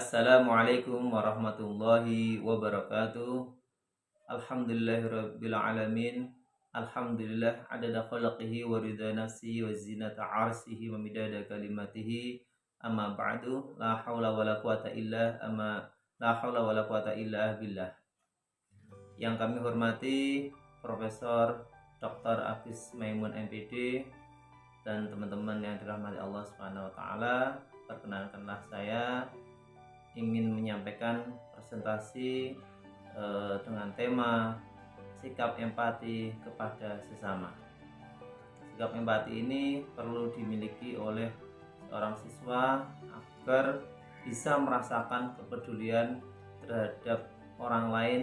Assalamualaikum warahmatullahi wabarakatuh. Alhamdulillahirabbil alamin. Alhamdulillah adada khalqihi wa ridha nafsihi wa zinata arsihi wa midada kalimatihi. Amma ba'du. La haula wala quwata illa billah. Yang kami hormati Profesor Dr. Hafiz Maimun MPD dan teman-teman yang dirahmati Allah Subhanahu wa taala, perkenalkanlah saya ingin menyampaikan presentasi dengan tema sikap empati kepada sesama. Sikap empati ini perlu dimiliki oleh seorang siswa agar bisa merasakan kepedulian terhadap orang lain,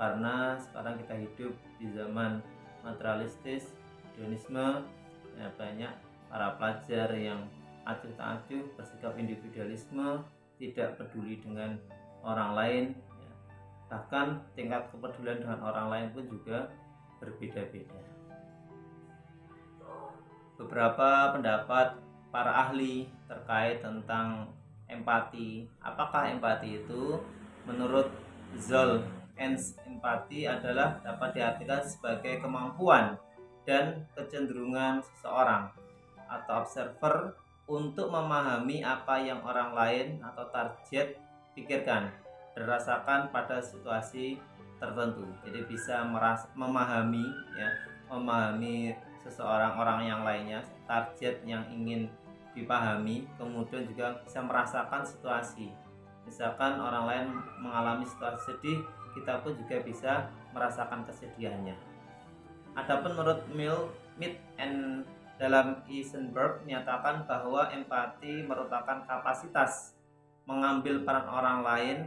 karena sekarang kita hidup di zaman materialistis, hedonisme, ya, banyak para pelajar yang acuh tak acuh, bersikap individualisme, tidak peduli dengan orang lain, ya. Bahkan tingkat kepedulian dengan orang lain pun juga berbeda-beda. Beberapa pendapat para ahli terkait tentang empati. Apakah empati itu? Menurut Zoll, empati adalah dapat diartikan sebagai kemampuan dan kecenderungan seseorang atau observer untuk memahami apa yang orang lain atau target pikirkan berdasarkan pada situasi tertentu. Jadi bisa memahami, ya, memahami seseorang, orang yang lainnya, target yang ingin dipahami, kemudian juga bisa merasakan situasi. Misalkan orang lain mengalami situasi sedih, kita pun juga bisa merasakan kesedihannya. Adapun menurut Mead and dalam Eisenberg menyatakan bahwa empati merupakan kapasitas mengambil peran orang lain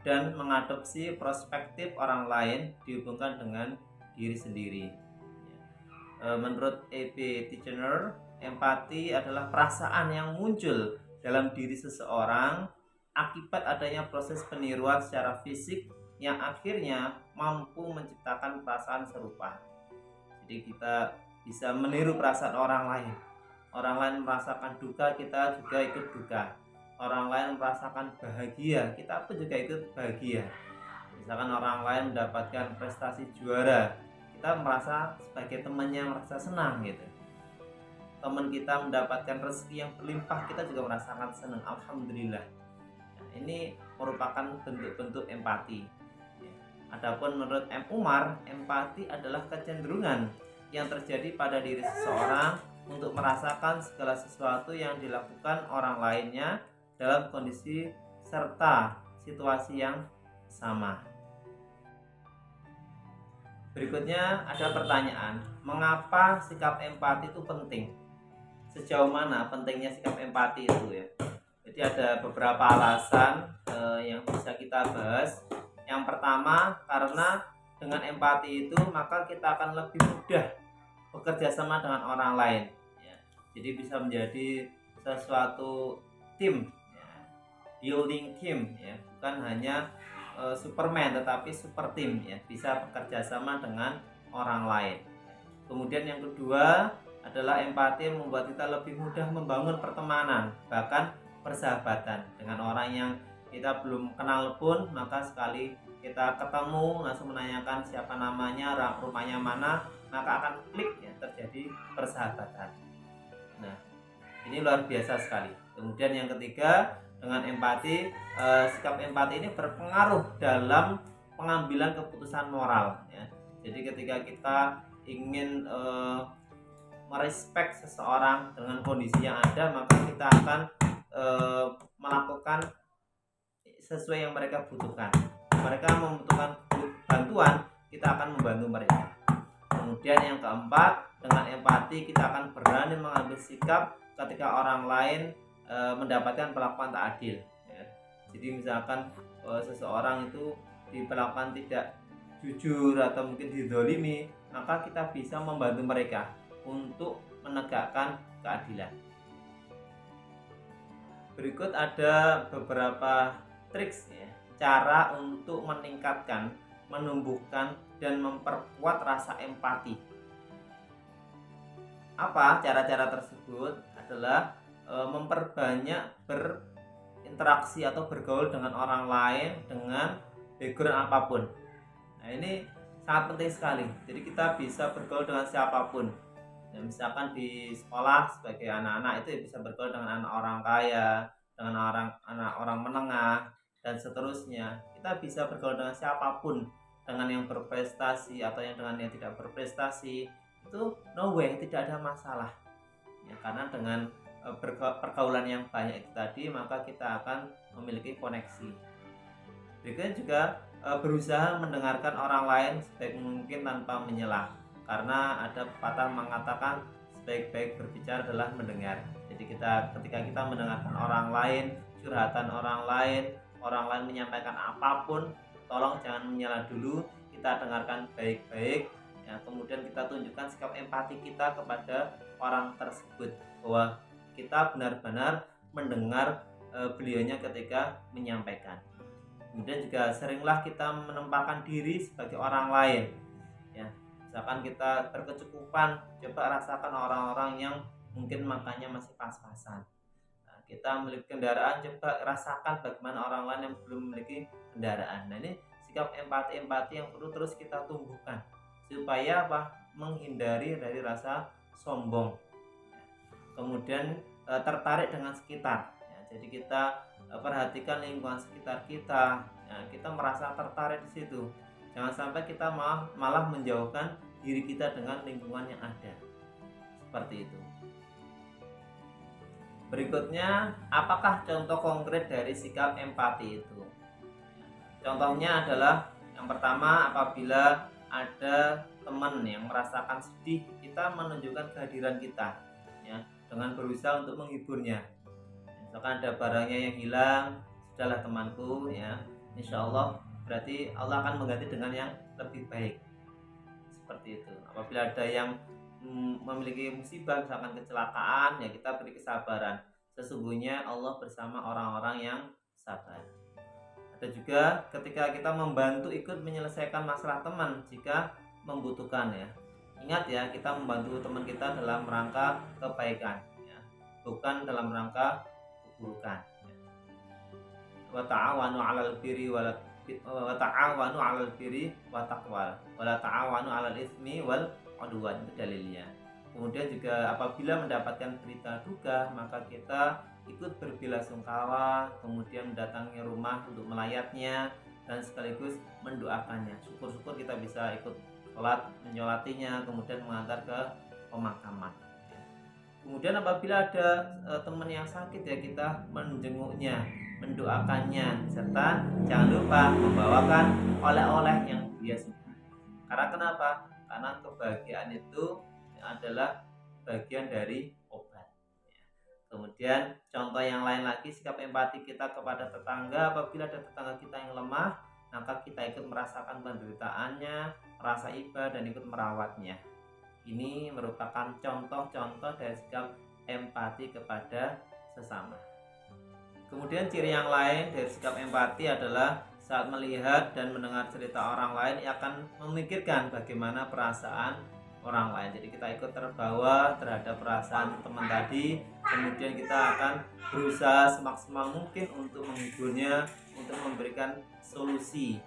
dan mengadopsi perspektif orang lain dihubungkan dengan diri sendiri. Menurut E.B. Titchener, empati adalah perasaan yang muncul dalam diri seseorang akibat adanya proses peniruan secara fisik yang akhirnya mampu menciptakan perasaan serupa. Jadi kita bisa meniru perasaan orang lain. Orang lain merasakan duka, kita juga ikut duka. Orang lain merasakan bahagia, kita pun juga ikut bahagia. Misalkan orang lain mendapatkan prestasi juara, kita merasa sebagai temannya merasa senang gitu. Teman kita mendapatkan rezeki yang berlimpah, kita juga merasakan senang, alhamdulillah. Nah, ini merupakan bentuk-bentuk empati. Adapun menurut M. Umar, empati adalah kecenderungan yang terjadi pada diri seseorang untuk merasakan segala sesuatu yang dilakukan orang lainnya dalam kondisi serta situasi yang sama. Berikutnya ada pertanyaan, mengapa sikap empati itu penting? Sejauh mana pentingnya sikap empati itu, ya? Jadi ada beberapa alasan yang bisa kita bahas. Yang pertama, karena dengan empati itu maka kita akan lebih mudah bekerja sama dengan orang lain, ya. Jadi bisa menjadi sesuatu tim, ya. Building team, ya. Bukan hanya Superman tetapi super team, ya. Bisa bekerja sama dengan orang lain. Kemudian yang kedua adalah empati yang membuat kita lebih mudah membangun pertemanan, bahkan persahabatan dengan orang yang kita belum kenal pun, maka sekali kita ketemu langsung menanyakan siapa namanya, rumahnya mana, maka akan klik, ya, terjadi persahabatan. Nah, ini luar biasa sekali. Kemudian yang ketiga, dengan empati, sikap empati ini berpengaruh dalam pengambilan keputusan moral, ya. Jadi ketika kita ingin merespek seseorang dengan kondisi yang ada, maka kita akan melakukan sesuai yang mereka butuhkan. Mereka membutuhkan bantuan, kita akan membantu mereka. Kemudian yang keempat, dengan empati kita akan berani mengambil sikap ketika orang lain mendapatkan perlakuan tak adil, ya. Jadi misalkan seseorang itu diperlakukan tidak jujur atau mungkin dizalimi, maka kita bisa membantu mereka untuk menegakkan keadilan. Berikut ada beberapa triks, ya, cara untuk meningkatkan, menumbuhkan, dan memperkuat rasa empati. Apa cara-cara tersebut? Adalah memperbanyak interaksi atau bergaul dengan orang lain dengan background apapun. Nah, ini sangat penting sekali. Jadi kita bisa bergaul dengan siapapun. Ya, misalkan di sekolah sebagai anak-anak itu bisa bergaul dengan anak orang kaya, dengan anak orang menengah, dan seterusnya. Kita bisa bergaul dengan siapapun, dengan yang berprestasi atau dengan yang tidak berprestasi. Itu no way, tidak ada masalah. Ya, karena dengan pergaulan yang banyak itu tadi, maka kita akan memiliki koneksi. Berikutnya juga berusaha mendengarkan orang lain sebaik mungkin tanpa menyela, karena ada pepatah mengatakan sebaik-baik berbicara adalah mendengar. Jadi ketika kita mendengarkan orang lain, curhatan orang lain menyampaikan apapun, tolong jangan menyela dulu, kita dengarkan baik-baik ya, kemudian kita tunjukkan sikap empati kita kepada orang tersebut, bahwa kita benar-benar mendengar beliaunya ketika menyampaikan. Kemudian juga seringlah kita menempatkan diri sebagai orang lain ya. Misalkan kita berkecukupan, coba rasakan orang-orang yang mungkin makannya masih pas-pasan. Nah, kita memiliki kendaraan, coba rasakan bagaimana orang lain yang belum memiliki kendaraan. Nah, ini sikap empati yang perlu terus kita tumbuhkan supaya apa? Menghindari dari rasa sombong. Kemudian tertarik dengan sekitar ya. Jadi kita perhatikan lingkungan sekitar kita ya, kita merasa tertarik di situ. Jangan sampai kita malah menjauhkan diri kita dengan lingkungan yang ada. Seperti itu. Berikutnya, apakah contoh konkret dari sikap empati itu? Contohnya adalah yang pertama, apabila ada teman yang merasakan sedih, kita menunjukkan kehadiran kita ya, dengan berusaha untuk menghiburnya. Misalkan ada barangnya yang hilang, sudahlah temanku ya, insya Allah berarti Allah akan mengganti dengan yang lebih baik. Seperti itu. Apabila ada yang memiliki musibah, misalkan kecelakaan, ya kita beri kesabaran. Sesungguhnya Allah bersama orang-orang yang sabar. Ada juga ketika kita membantu ikut menyelesaikan masalah teman jika membutuhkan ya. Ingat ya, kita membantu teman kita dalam rangka kebaikan ya, bukan dalam rangka keburukan. Wa ta'awanu 'alal birri wa ta'awanu 'alal birri wa taqwa wa la ta'awanu 'alal itsmi wal 'udwan, itu dalilnya. Kemudian juga apabila mendapatkan berita duka, maka kita ikut berbelasungkawa, kemudian mendatangi rumah untuk melayatnya dan sekaligus mendoakannya. Syukur-syukur kita bisa ikut sholat, menyolatinya, kemudian mengantar ke pemakaman. Kemudian apabila ada teman yang sakit ya, kita menjenguknya, mendoakannya, serta jangan lupa membawakan oleh-oleh yang dia suka. Karena kenapa? Karena kebahagiaan itu adalah bagian dari obat. Kemudian contoh yang lain lagi, sikap empati kita kepada tetangga. Apabila ada tetangga kita yang lemah, maka kita ikut merasakan penderitaannya, merasa iba dan ikut merawatnya. Ini merupakan contoh-contoh dari sikap empati kepada sesama. Kemudian ciri yang lain dari sikap empati adalah saat melihat dan mendengar cerita orang lain, ia akan memikirkan bagaimana perasaan orang lain. Jadi kita ikut terbawa terhadap perasaan teman tadi, kemudian kita akan berusaha semaksimal mungkin untuk menghiburnya, untuk memberikan solusi.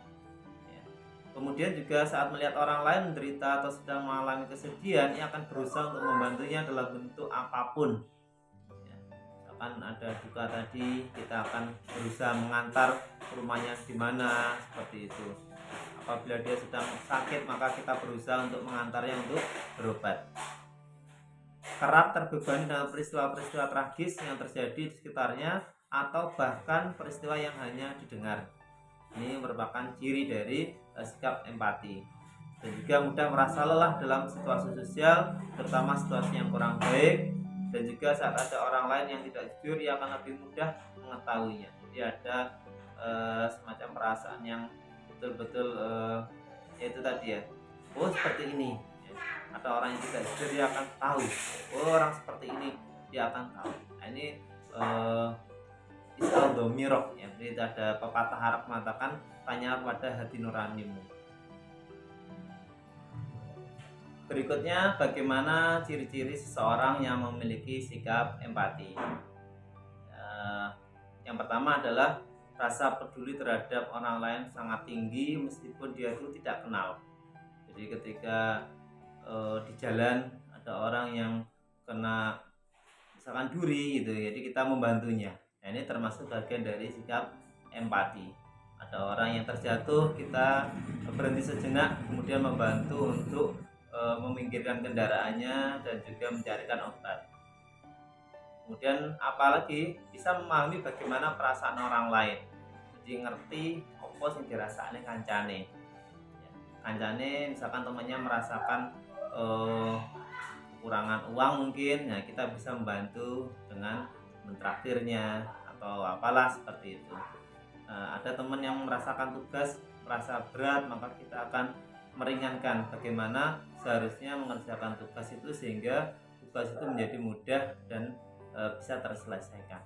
Kemudian juga saat melihat orang lain menderita atau sedang mengalami kesedihan, ia akan berusaha untuk membantunya dalam bentuk apapun. Misalkan ada duka tadi, kita akan berusaha mengantar ke rumahnya di mana, seperti itu. Apabila dia sedang sakit, maka kita berusaha untuk mengantarnya untuk berobat. Kerap terbebani dengan peristiwa-peristiwa tragis yang terjadi di sekitarnya atau bahkan peristiwa yang hanya didengar. Ini merupakan ciri dari sikap empati. Dan juga mudah merasa lelah dalam situasi sosial, terutama situasi yang kurang baik. Dan juga saat ada orang lain yang tidak jujur, ia akan lebih mudah mengetahuinya. Jadi ada semacam perasaan yang betul-betul yaitu tadi ya, oh seperti ini ya. Ada orang yang tidak jujur, dia akan tahu. Oh orang seperti ini, dia akan tahu. Nah ini Isal Domirok ya. Jadi ada pepatah Arab mengatakan, tanya pada hati nuranimu. Berikutnya, bagaimana ciri-ciri seseorang yang memiliki sikap empati. Yang Yang pertama adalah rasa peduli terhadap orang lain sangat tinggi meskipun dia itu tidak kenal. Jadi ketika di jalan ada orang yang kena misalkan duri gitu, jadi kita membantunya. Nah, ini termasuk bagian dari sikap empati. Ada orang yang terjatuh, kita berhenti sejenak kemudian membantu untuk meminggirkan kendaraannya dan juga mencarikan obat. Kemudian apalagi bisa memahami bagaimana perasaan orang lain. Jadi ngerti apa sing dirasakne kancane. Kancane misalkan temannya merasakan kekurangan uang mungkin, nah kita bisa membantu dengan mentraktirnya atau apalah seperti itu. Ada teman yang merasakan tugas merasa berat, maka kita akan meringankan bagaimana seharusnya mengerjakan tugas itu sehingga tugas itu menjadi mudah dan bisa terselesaikan.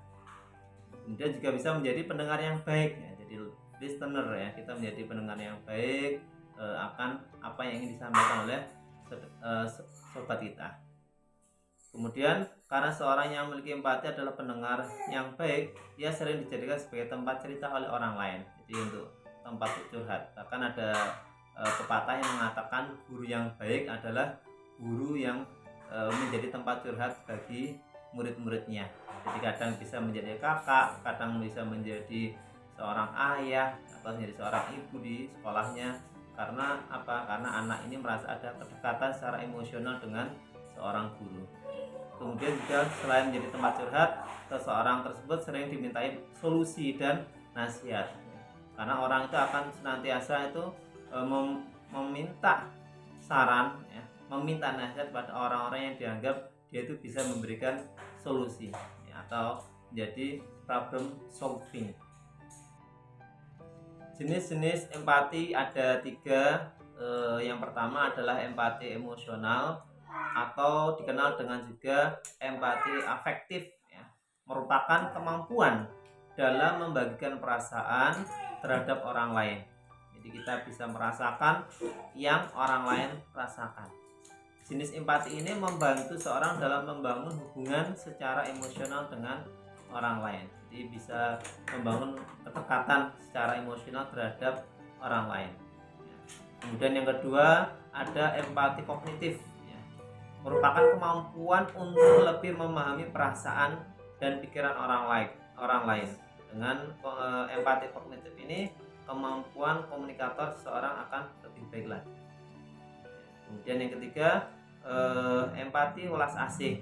Kemudian juga bisa menjadi pendengar yang baik ya, jadi listener ya, kita menjadi pendengar yang baik akan apa yang ingin disampaikan oleh sobat kita. Kemudian karena seorang yang memiliki empati adalah pendengar yang baik, dia sering dijadikan sebagai tempat cerita oleh orang lain. Jadi untuk tempat curhat. Bahkan ada pepatah yang mengatakan guru yang baik adalah guru yang menjadi tempat curhat bagi murid-muridnya. Jadi kadang bisa menjadi kakak, kadang bisa menjadi seorang ayah atau menjadi seorang ibu di sekolahnya. Karena apa? Karena anak ini merasa ada kedekatan secara emosional dengan seorang guru. Kemudian juga selain menjadi tempat curhat, seseorang tersebut sering dimintai solusi dan nasihat. Karena orang itu akan senantiasa itu meminta saran, ya, meminta nasihat pada orang-orang yang dianggap dia itu bisa memberikan solusi ya, atau menjadi problem solving. Jenis-jenis empati ada 3. Yang pertama adalah empati emosional atau dikenal dengan juga empati afektif ya, merupakan kemampuan dalam membagikan perasaan terhadap orang lain. Jadi kita bisa merasakan yang orang lain rasakan. Jenis empati ini membantu seorang dalam membangun hubungan secara emosional dengan orang lain. Jadi bisa membangun kedekatan secara emosional terhadap orang lain. Kemudian yang kedua ada empati kognitif, merupakan kemampuan untuk lebih memahami perasaan dan pikiran orang lain. Dengan empati kognitif ini, kemampuan komunikator seseorang akan lebih baik lagi. Kemudian yang ketiga, empati welas asih.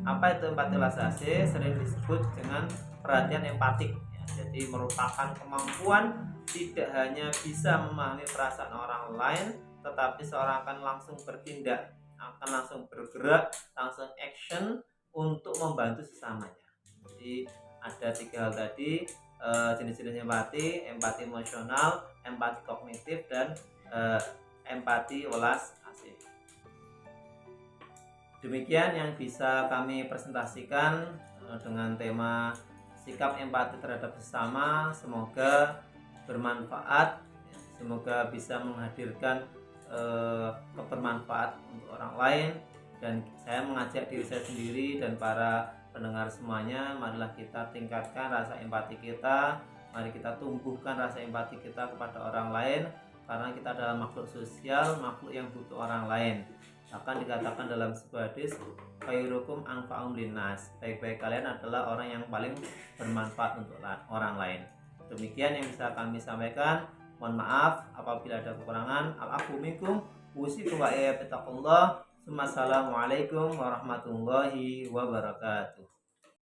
Apa itu empati welas asih? Sering disebut dengan perhatian empatik. Jadi merupakan kemampuan tidak hanya bisa memahami perasaan orang lain, tetapi seorang akan langsung bertindak, akan langsung bergerak, langsung action untuk membantu sesamanya. Jadi ada 3 hal tadi, jenis-jenis empati, empati emosional, empati kognitif, dan empati welas asih. Demikian yang bisa kami presentasikan dengan tema sikap empati terhadap sesama. Semoga bermanfaat, semoga bisa menghadirkan kebermanfaat untuk orang lain, dan saya mengajak diri saya sendiri dan para pendengar semuanya, marilah kita tingkatkan rasa empati kita, mari kita tumbuhkan rasa empati kita kepada orang lain, karena kita adalah makhluk sosial, makhluk yang butuh orang lain. Bahkan dikatakan dalam sebuah hadis, khairukum anfa'um linnas, baik-baik kalian adalah orang yang paling bermanfaat untuk orang lain. Demikian yang bisa kami sampaikan. Mohon maaf apabila ada kekurangan. Al-afu minkum usikum wa iyyakum. Wassalamualaikum warahmatullahi wabarakatuh.